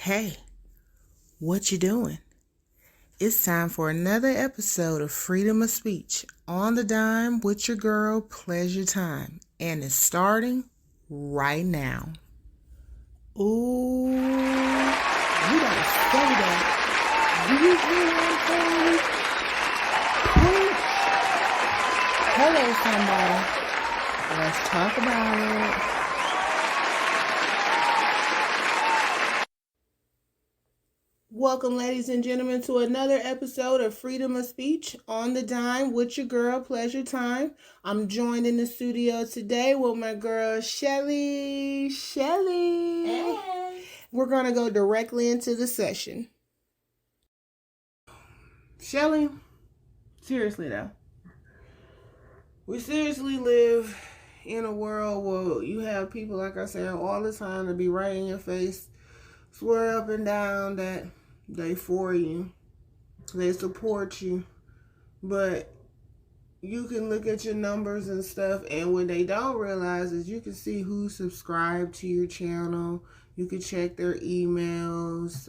Hey, what you doing? It's time for another episode of Freedom of Speech on the dime with your girl Pleasure Time, and it's starting right now. Ooh, you gotta say that. Do you hear what I'm saying? Hello, somebody. Let's talk about it. Welcome, ladies and gentlemen, to another episode of Freedom of Speech on the dime with your girl Pleasure Time. I'm joined in the studio today with my girl Shelly. Hey. We're going to go directly into the session. Shelly, seriously though, we seriously live in a world where you have people, like I said, all the time to be right in your face, swear up and down that they for you, they support you, but you can look at your numbers and stuff, and what they don't realize is you can see who subscribed to your channel. You can check their emails.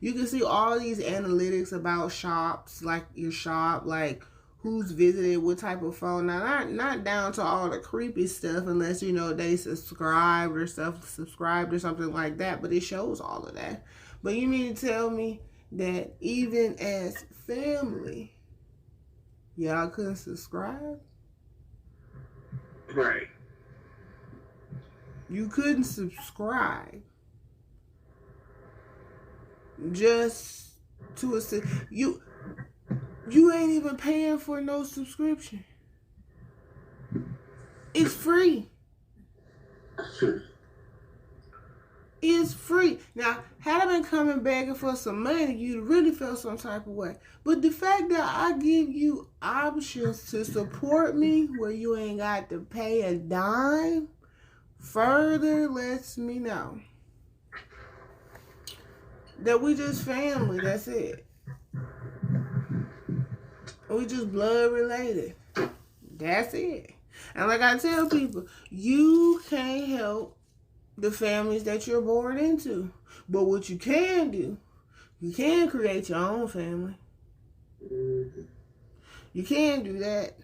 You can see all these analytics about shops, like your shop, like who's visited, what type of phone. Now, not down to all the creepy stuff, unless you know they subscribed or subscribed or something like that. But it shows all of that. But you mean to tell me that even as family, y'all couldn't subscribe? Right. You couldn't subscribe just to you ain't even paying for no subscription. It's free. It's free. Now, had I been coming begging for some money, you'd really feel some type of way. But the fact that I give you options to support me where you ain't got to pay a dime further lets me know that we just family. That's it. We just blood related. That's it. And like I tell people, you can't help the families that you're born into. But what you can do, you can create your own family. You can do that.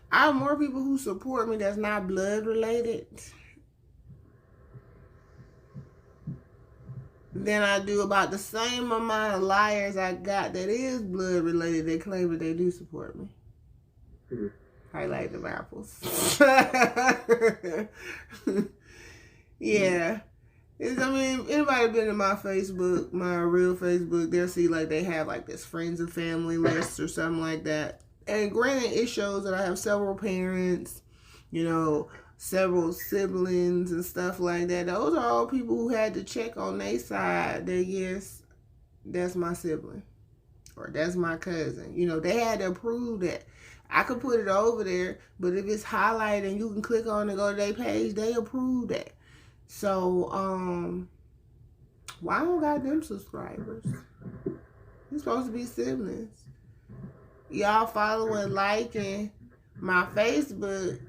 I have more people who support me that's not blood related than I do about the same amount of liars I got that is blood related that claim that they do support me. Highlight them apples. Yeah. Anybody been in my Facebook, my real Facebook, they'll see like they have like this friends and family list or something like that. And granted, it shows that I have several parents, several siblings and stuff like that. Those are all people who had to check on their side that, yes, that's my sibling or that's my cousin. They had to approve that. I could put it over there, but if it's highlighted and you can click on it and go to their page, they approve that. So, why don't got them subscribers? You're supposed to be siblings. Y'all following, liking my Facebook,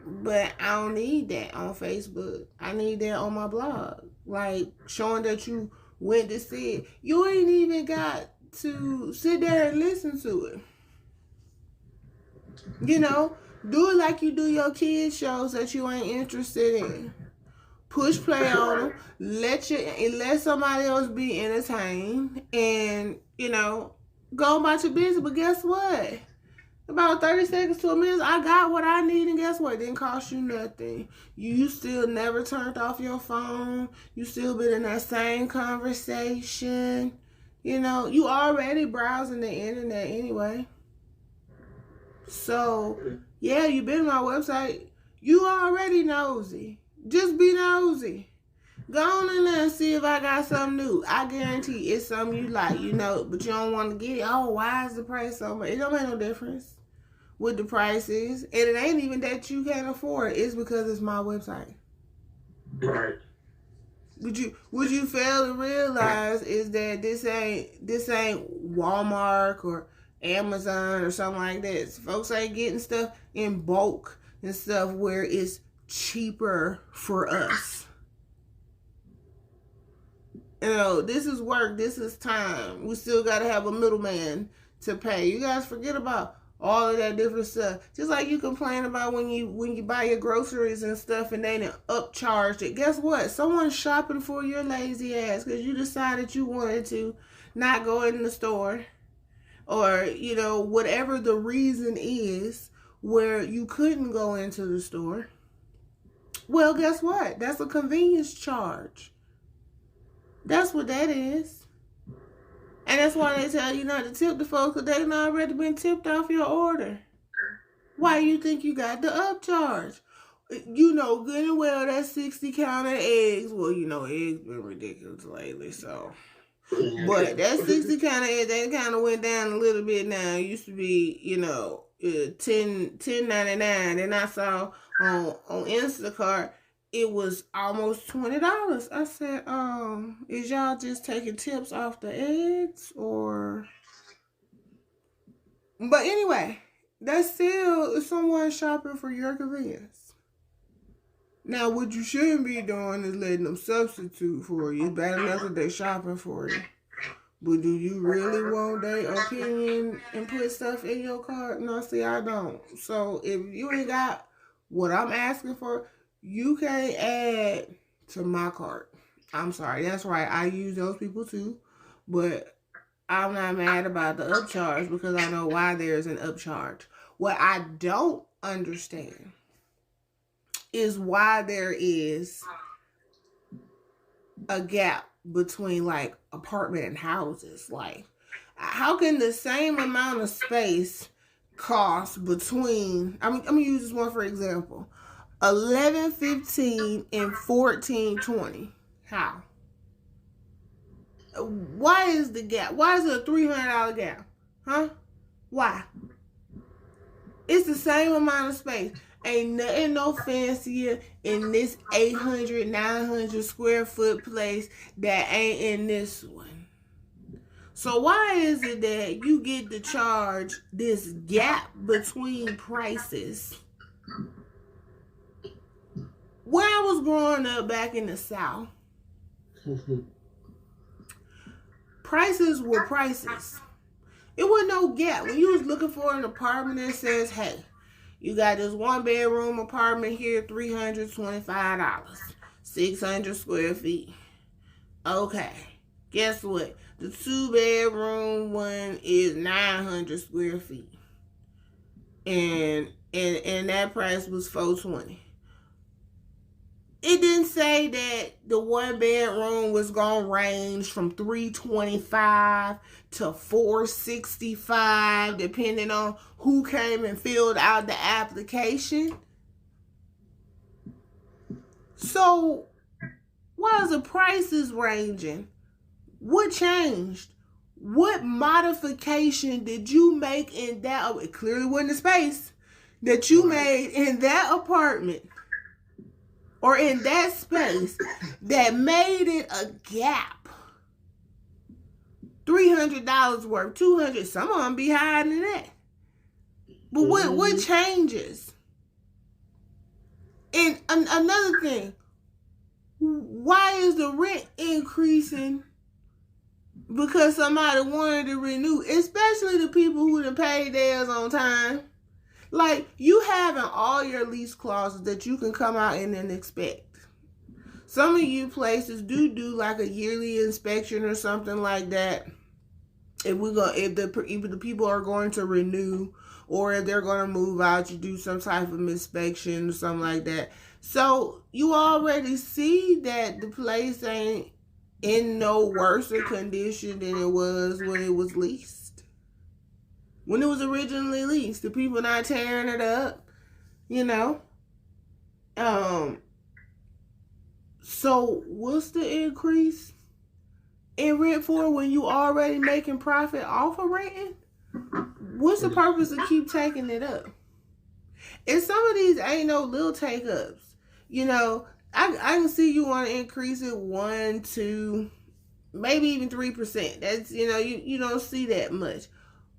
but I don't need that on Facebook. I need that on my blog. Like, showing that you went to see it. You ain't even got to sit there and listen to it. Do it like you do your kids shows that you ain't interested in. Push play on them. Let somebody else be entertained, and go about your business. But guess what? About 30 seconds to a minute, I got what I need, and guess what? It didn't cost you nothing. You still never turned off your phone. You still been in that same conversation. You already browsing the internet anyway. So, yeah, you been on my website. You already nosy. Just be nosy. Go on in there and see if I got something new. I guarantee it's something you like, but you don't want to get it. Oh, why is the price so much? It don't make no difference what the price is. And it ain't even that you can't afford it. It's because it's my website. Right. Would you fail to realize is that this ain't Walmart or Amazon or something like that. Folks ain't getting stuff in bulk and stuff where it's cheaper for us. this is work. This is time. We still got to have a middleman to pay. You guys forget about all of that different stuff. Just like you complain about when you buy your groceries and stuff and they done upcharged it. Guess what? Someone's shopping for your lazy ass because you decided you wanted to not go in the store, or whatever the reason is where you couldn't go into the store. Well, guess what? That's a convenience charge. That's what that is. And that's why they tell you not to tip the folks, because they've already been tipped off your order. Why you think you got the upcharge? You know good and well that 60 count of eggs. Well, eggs been ridiculous lately, so. But that 60 count of eggs, they kind of went down a little bit now. It used to be, $10.99. And I saw on Instacart, it was almost $20. I said, is y'all just taking tips off the eggs or? But anyway, that's still someone shopping for your convenience. Now, what you shouldn't be doing is letting them substitute for you. It's bad enough that they're shopping for you. But do you really want their opinion and put stuff in your cart? No, see, I don't. So if you ain't got what I'm asking for, you can't add to my cart. I'm sorry. That's right. I use those people too. But I'm not mad about the upcharge because I know why there's an upcharge. What I don't understand is why there is a gap between like apartment and houses. Like, how can the same amount of space cost between, I'm going to use this one for example, 11.15 and 14.20? How? Why is the gap? Why is it a $300 gap? Huh? Why? It's the same amount of space. Ain't nothing no fancier in this 800, 900 square foot place that ain't in this one. So why is it that you get to charge this gap between prices? When I was growing up back in the South, prices were prices. It wasn't no gap. When you was looking for an apartment that says, hey, you got this 1-bedroom apartment here, $325, 600 square feet. Okay, guess what? The 2-bedroom one is 900 square feet, and that price was $420. It didn't say that the 1-bedroom was gonna range from $325 to $465, depending on who came and filled out the application. So, why is the prices ranging? What changed? What modification did you make in that? It clearly wasn't the space that you made in that apartment or in that space that made it a gap. $300 worth, $200. Some of them be higher than that. But what changes? And another thing, why is the rent increasing because somebody wanted to renew, especially the people who done paid theirs on time? Like, you having all your lease clauses that you can come out and then inspect. Some of you places do like a yearly inspection or something like that. If the people are going to renew or if they're going to move out, you do some type of inspection or something like that. So you already see that the place ain't in no worse condition than it was when it was leased. When it was originally leased, the people not tearing it up, So what's the increase in rent for when you already making profit off of renting? What's the purpose of keep taking it up? And some of these ain't no little take ups. I can see you want to increase it 1, 2, maybe even 3%. That's, you don't see that much.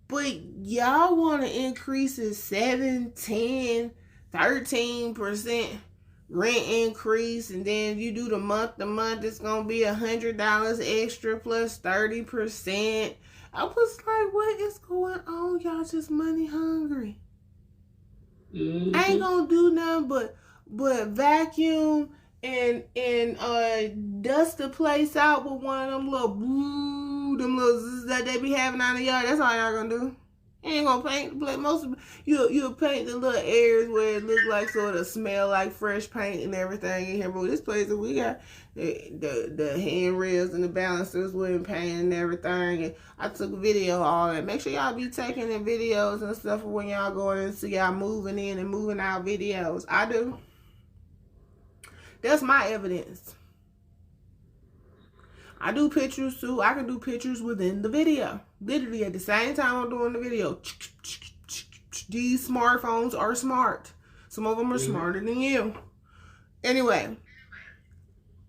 But y'all want to increase it 7, 10, 13%. rent increase, and then you do the month to month, it's gonna be $100 extra plus 30%. I was like, what is going on? Y'all just money hungry. I ain't gonna do nothing but vacuum and dust the place out with one of them little zzz that they be having out in the yard. That's all y'all gonna do. You ain't gonna paint the place. Most of you'll paint the little areas where it look like sort of smell like fresh paint and everything in here. But this place that we got the handrails and the balancers with paint and everything. And I took a video of all that. Make sure y'all be taking the videos and stuff when y'all going and see y'all moving in and moving out videos. I do. That's my evidence. I do pictures too. I can do pictures within the video. Literally at the same time I'm doing the video. These smartphones are smart. Some of them are smarter than you. Anyway,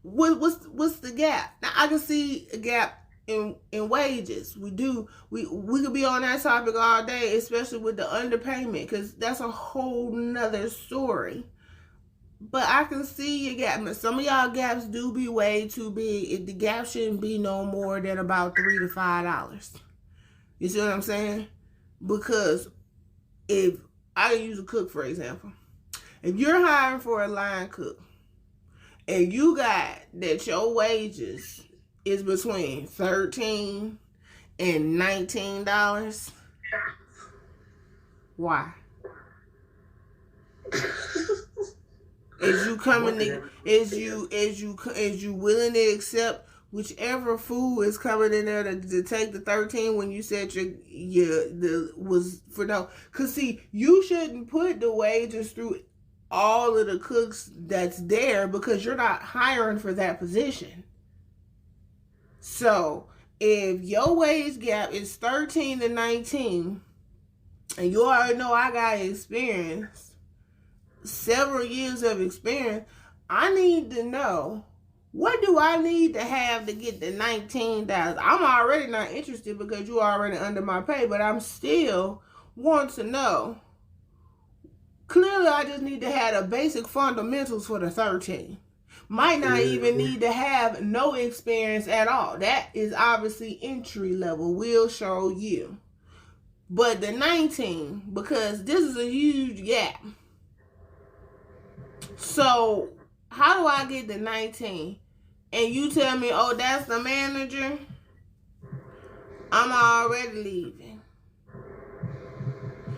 what's the gap? Now I can see a gap in wages. We could be on that topic all day, especially with the underpayment, because that's a whole nother story. But I can see your gap. Some of y'all gaps do be way too big. The gap shouldn't be no more than about $3 to $5. You see what I'm saying? Because if I use a cook, for example, if you're hiring for a line cook and you got that your wages is between $13 and $19, why? Is you coming to, is you willing to accept whichever food is coming in there to take the 13 when you said was for no? Cause see, you shouldn't put the wages through all of the cooks that's there because you're not hiring for that position. So if your wage gap is 13 to 19, and you already know I got experience, several years of experience, I need to know, what do I need to have to get the $19? I'm already not interested because you already under my pay, but I'm still want to know. Clearly, I just need to have the basic fundamentals for the 13. Might not even need to have no experience at all. That is obviously entry level. We'll show you. But the 19, because this is a huge gap. So, how do I get the 19? And you tell me, oh, that's the manager? I'm already leaving.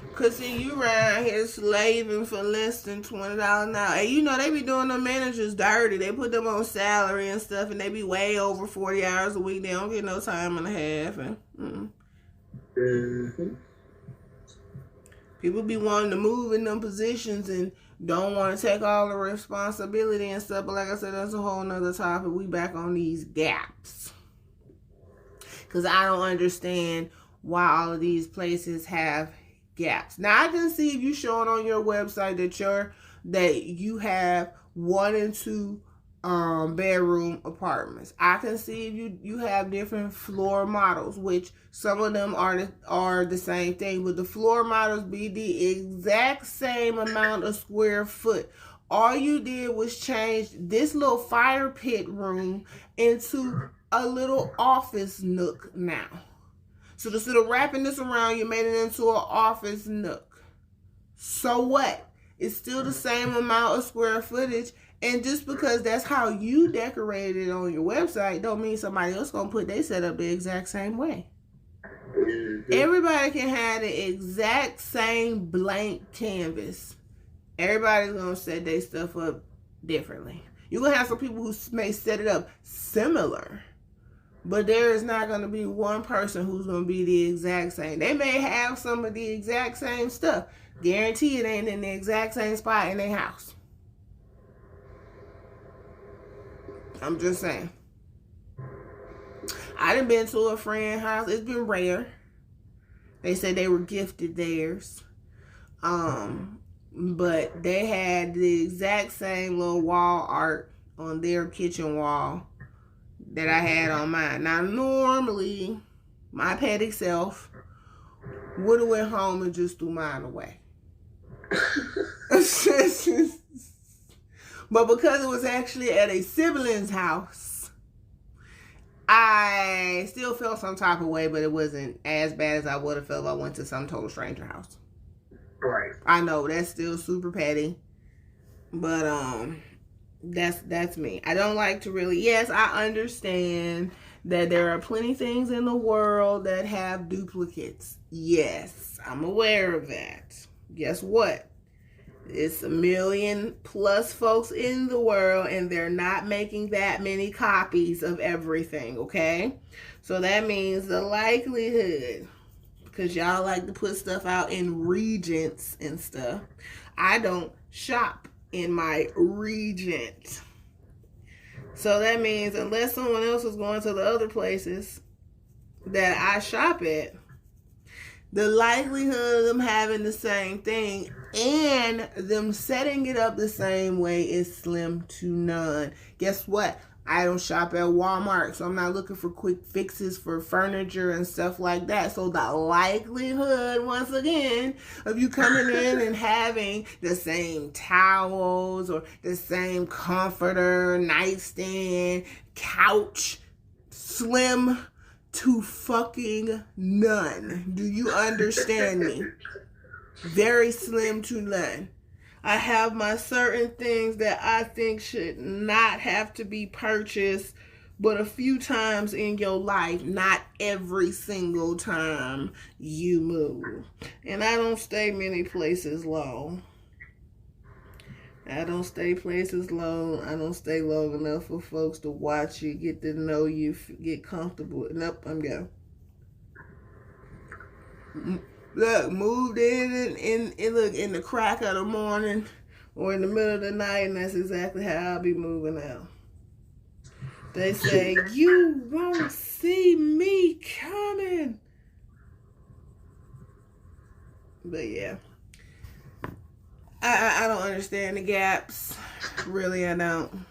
Because, see, you around here slaving for less than $20 an hour. And you know, they be doing the managers dirty. They put them on salary and stuff, and they be way over 40 hours a week. They don't get no time and a half. And people be wanting to move in them positions and don't want to take all the responsibility and stuff. But like I said, that's a whole nother topic. We back on these gaps. Because I don't understand why all of these places have gaps. Now, I can see if you showing on your website that you have 1 and 2 bedroom apartments. I can see if you have different floor models, which some of them are the same thing, but the floor models be the exact same amount of square foot. All you did was change this little fire pit room into a little office nook now. So instead of wrapping this around, you made it into an office nook. So what? It's still the same amount of square footage. And just because that's how you decorated it on your website, don't mean somebody else gonna put their setup the exact same way. Everybody can have the exact same blank canvas. Everybody's gonna set their stuff up differently. You're gonna have some people who may set it up similar, but there is not gonna be one person who's gonna be the exact same. They may have some of the exact same stuff. Guarantee it ain't in the exact same spot in their house. I'm just saying. I done been to a friend's house. It's been rare. They said they were gifted theirs. But they had the exact same little wall art on their kitchen wall that I had on mine. Now, normally, my petty self would have went home and just threw mine away. But because it was actually at a sibling's house, I still felt some type of way, but it wasn't as bad as I would have felt if I went to some total stranger house. Right. I know that's still super petty, but that's me. I don't like to really. Yes, I understand that there are plenty of things in the world that have duplicates. Yes, I'm aware of that. Guess what? It's 1 million plus folks in the world, and they're not making that many copies of everything, okay? So that means the likelihood, because y'all like to put stuff out in regions and stuff. I don't shop in my region. So that means unless someone else is going to the other places that I shop at, the likelihood of them having the same thing and them setting it up the same way is slim to none. Guess what? I don't shop at Walmart, so I'm not looking for quick fixes for furniture and stuff like that. So the likelihood, once again, of you coming in and having the same towels or the same comforter, nightstand, couch, slim to fucking none. Do you understand me? Very slim to none. I have my certain things that I think should not have to be purchased but a few times in your life, not every single time you move. And I don't stay many places long. I don't stay places long. I don't stay long enough for folks to watch you, get to know you, get comfortable. Nope, I'm go. Look, moved in and look in the crack of the morning or in the middle of the night, and that's exactly how I'll be moving out. They say, you won't see me coming. But yeah. I don't understand the gaps. Really, I don't.